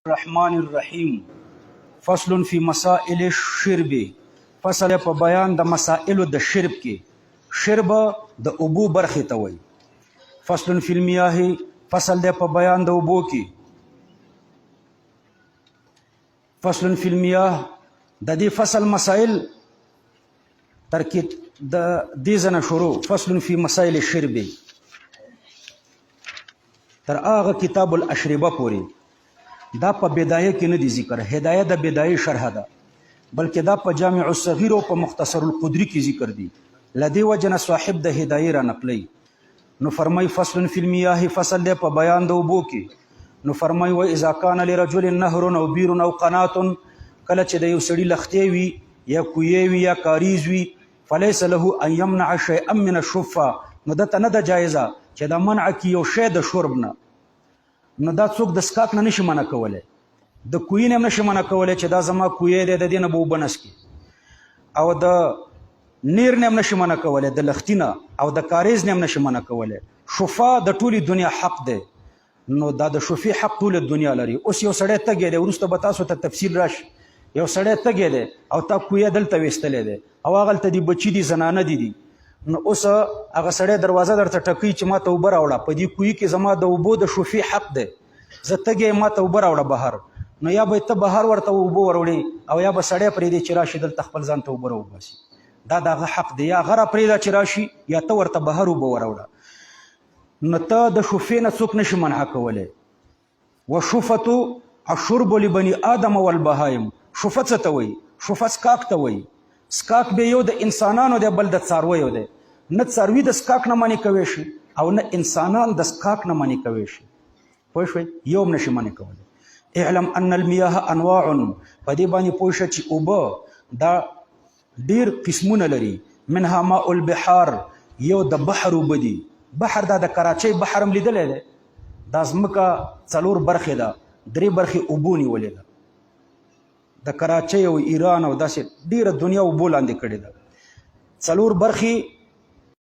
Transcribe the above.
الرحمن الرحیم فصل فی مسائل الشرب فصل په بیان د مسائل د شرب کې شرب د اوبو برخې ته وایي. فصل فی المياه فصل دی په بیان د اوبو کې. فصل فی المياه د دې فصل مسائل ترکیب د دې ځنه شروع. فصل فی مسائل الشرب تر هغه کتاب الاشربه پورې دا په بدایه کې نه دی ذکر. هدایه د بدایه شرح ده، بلکې دا په جامع الصغیر او په مختصر القدری کې ذکر دی. لدی وجنه صاحب د هدایه را نقلی. نو فرمای فصل فی المياه فصل دی په بیان د اوبو کې. نو فرمای و اذا کان لرجل نهر او بیر او قنات، کله چې د یو سړي لختې وي یا کوی وي یا کاریز وي، فلیس له ان یمنع شیئا من الشفه، نو دته نه ده جایزه چې دا منع کی یو شی د شرب نه. نو دا څوک د سکاک نه نشي منع کولی، د کوی نه هم نشي منع کولی چې دا زما کوی دی د دې نه به اوبه نسکي، او د نیر نه هم نشي منع کولی، د لختي نه او د کاریز نه هم نشي منع کولی. شفا د ټولې دنیا حق دی. نو دا د شفي حق ټوله دنیا لري. اوس یو سړی تږی دی، وروسته به تاسو ته تفصیل راشي. یو سړی تږی دی او تا کوی دلته ویستلی دی او هغلته دي بچي دي زنانه دي. نو اوس هغه سړی دروازه درته ټکوي چې ما ته اوبه راوړه، په دې کوی کې زما د اوبو د شفي حق دی، زه تږی ما ته اوبه راوړه بهر. نو یا به ته بهر ورته اوبه وروړې او یا به سړی پرېږدې چې راشي دلته خپل ځان ته اوبه راوباسي. دا د هغه حق دی. یا هغه راپرېږده چې راشي یا ته ورته بهر اوبه وروړه. نو ته د شفې نه څوک نشي منع کولی. وشفة الشرب لبني آدم والبهایم. شفه څه ته وایي؟ شفه سکاک ته وایي. سکاک به یو د انسانانو دی، بل د څارویو دی. نه څاروي د سکاک نه منع کوی شي او نه انسانان د سکاک نه منع کوی شي. پوه شوئ؟ یو هم نشي منع کولی. اعلم ان المياه انواع، په دې باندې پوه شه چې اوبه دا ډېر قسمونه لري. منها ماء البحار، یو د بحر اوبه دي. بحر دا د کراچۍ بحر هم لیدلی دی. دا ځمکه 4 برخې ده، 3 برخې اوبو نیولې ده. د کراچۍ او ایران او داسې ډېره دنیا اوبو لاندې کړې ده. 4 برخې